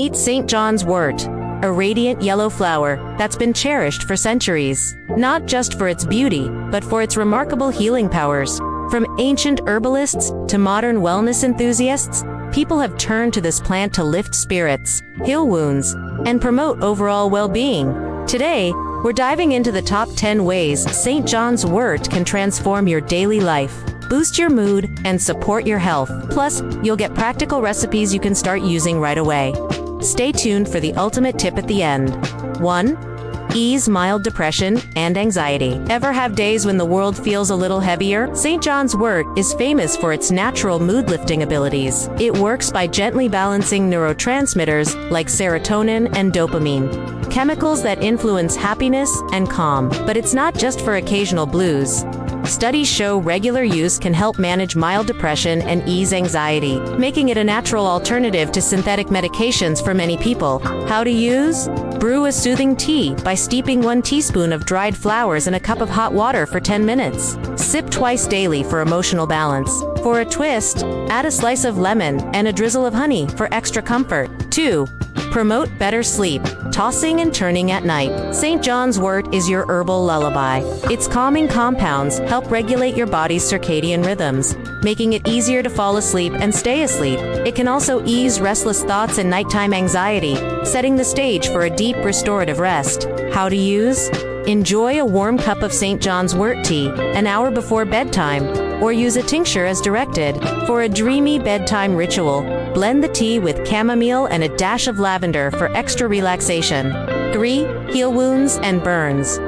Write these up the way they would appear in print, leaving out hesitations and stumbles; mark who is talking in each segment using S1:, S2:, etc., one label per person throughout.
S1: Meet St. John's Wort, a radiant yellow flower that's been cherished for centuries, not just for its beauty, but for its remarkable healing powers. From ancient herbalists to modern wellness enthusiasts, people have turned to this plant to lift spirits, heal wounds, and promote overall well-being. Today, we're diving into the top 10 ways St. John's Wort can transform your daily life, boost your mood, and support your health. Plus, you'll get practical recipes you can start using right away. Stay tuned for the ultimate tip at the end. 1. Ease mild depression and anxiety. Ever have days when the world feels a little heavier? St. John's Wort is famous for its natural mood-lifting abilities. It works by gently balancing neurotransmitters like serotonin and dopamine, chemicals that influence happiness and calm. But it's not just for occasional blues. Studies show regular use can help manage mild depression and ease anxiety, making it a natural alternative to synthetic medications for many people. How to use? Brew a soothing tea by steeping 1 teaspoon of dried flowers in a cup of hot water for 10 minutes. Sip twice daily for emotional balance. For a twist, add a slice of lemon and a drizzle of honey for extra comfort. 2. Promote better sleep. Tossing and turning at night. St. John's Wort is your herbal lullaby. Its calming compounds help regulate your body's circadian rhythms, making it easier to fall asleep and stay asleep. It can also ease restless thoughts and nighttime anxiety, setting the stage for a deep restorative rest. How to use? Enjoy a warm cup of St. John's Wort tea an hour before bedtime, or use a tincture as directed. For a dreamy bedtime ritual, blend the tea with chamomile and a dash of lavender for extra relaxation. 3. Heal wounds and burns.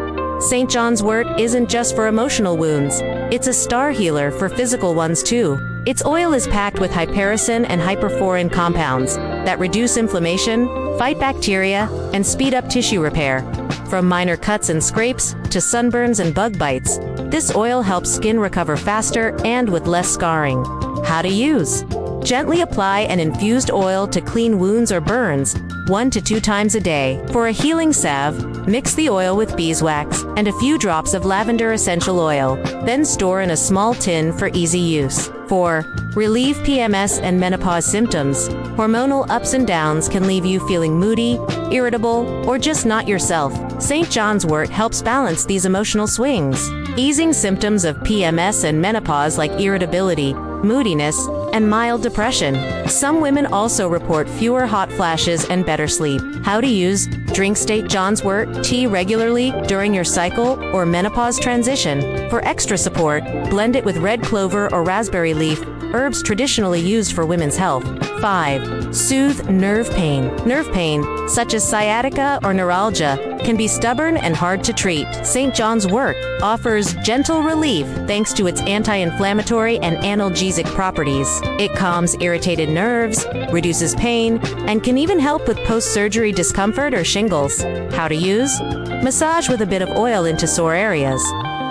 S1: St. John's Wort isn't just for emotional wounds. It's a star healer for physical ones too. Its oil is packed with hypericin and hyperforin compounds that reduce inflammation, fight bacteria, and speed up tissue repair. From minor cuts and scrapes to sunburns and bug bites, this oil helps skin recover faster and with less scarring. How to use? Gently apply an infused oil to clean wounds or burns 1 to 2 times a day. For a healing salve, mix the oil with beeswax and a few drops of lavender essential oil, then store in a small tin for easy use. 4. Relieve PMS and menopause symptoms. Hormonal ups and downs can leave you feeling moody, irritable, or just not yourself. St. John's Wort helps balance these emotional swings, easing symptoms of PMS and menopause like irritability, moodiness, and mild depression. Some women also report fewer hot flashes and better sleep. How to use? Drink St. John's Wort tea regularly during your cycle or menopause transition. For extra support, blend it with red clover or raspberry leaf, herbs traditionally used for women's health. 5. Soothe nerve pain. Nerve pain, such as sciatica or neuralgia, can be stubborn and hard to treat. St. John's Wort offers gentle relief thanks to its anti-inflammatory and analgesic properties. It calms irritated nerves, reduces pain, and can even help with post-surgery discomfort or shingles. How to use? Massage with a bit of oil into sore areas,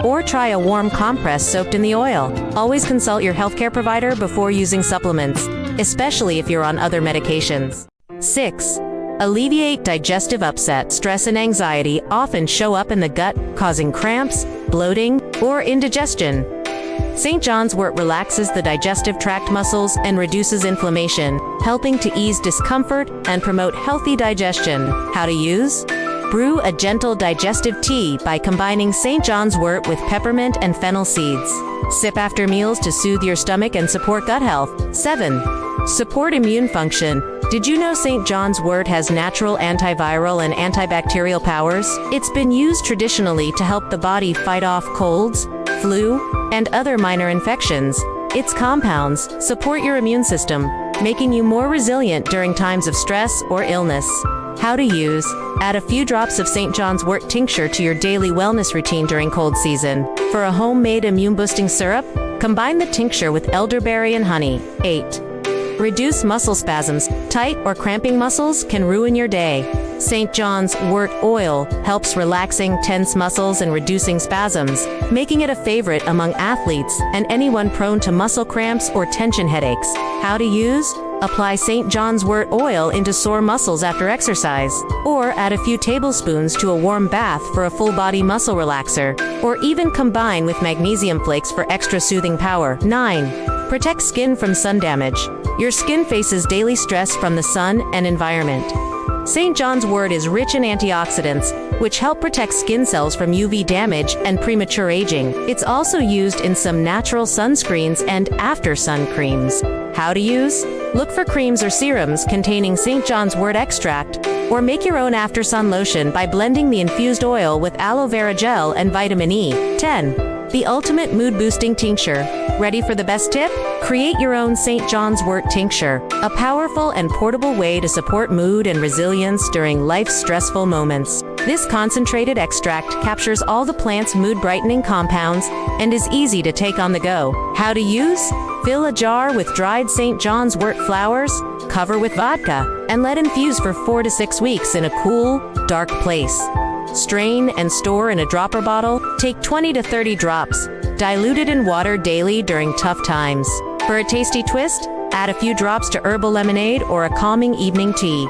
S1: or try a warm compress soaked in the oil. Always consult your healthcare provider before using supplements, especially if you're on other medications. 6. Alleviate digestive upset. Stress and anxiety often show up in the gut, causing cramps, bloating, or indigestion. St. John's Wort relaxes the digestive tract muscles and reduces inflammation, helping to ease discomfort and promote healthy digestion. How to use? Brew a gentle digestive tea by combining St. John's Wort with peppermint and fennel seeds. Sip after meals to soothe your stomach and support gut health. 7. Support immune function. Did you know St. John's Wort has natural antiviral and antibacterial powers? It's been used traditionally to help the body fight off colds, flu, and other minor infections. Its compounds support your immune system, making you more resilient during times of stress or illness. How to use? Add a few drops of St. John's Wort tincture to your daily wellness routine during cold season. For a homemade immune-boosting syrup, combine the tincture with elderberry and honey. 8. Reduce muscle spasms. Tight or cramping muscles can ruin your day. St. John's Wort oil helps relaxing tense muscles and reducing spasms, making it a favorite among athletes and anyone prone to muscle cramps or tension headaches. How to use? Apply St. John's Wort oil into sore muscles after exercise, or add a few tablespoons to a warm bath for a full-body muscle relaxer, or even combine with magnesium flakes for extra soothing power. 9. Protect skin from sun damage. Your skin faces daily stress from the sun and environment. St. John's wort is rich in antioxidants, which help protect skin cells from UV damage and premature aging. It's also used in some natural sunscreens and after-sun creams. How to use? Look for creams or serums containing St. John's wort extract, or make your own after-sun lotion by blending the infused oil with aloe vera gel and vitamin E. 10. The ultimate mood-boosting tincture. Ready for the best tip? Create your own St. John's wort tincture, a powerful and portable way to support mood and resilience during life's stressful moments. This concentrated extract captures all the plant's mood-brightening compounds and is easy to take on the go. How to use? Fill a jar with dried St. John's wort flowers, cover with vodka, and let infuse for 4 to 6 weeks in a cool, dark place. Strain and store in a dropper bottle. Take 20 to 30 drops. Dilute it in water daily during tough times. For a tasty twist, add a few drops to herbal lemonade or a calming evening tea.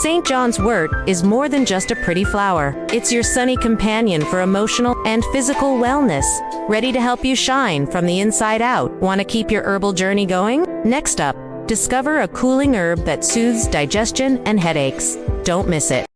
S1: St. John's wort is more than just a pretty flower. It's your sunny companion for emotional and physical wellness, ready to help you shine from the inside out. Want to keep your herbal journey going? Next up, discover a cooling herb that soothes digestion and headaches. Don't miss it.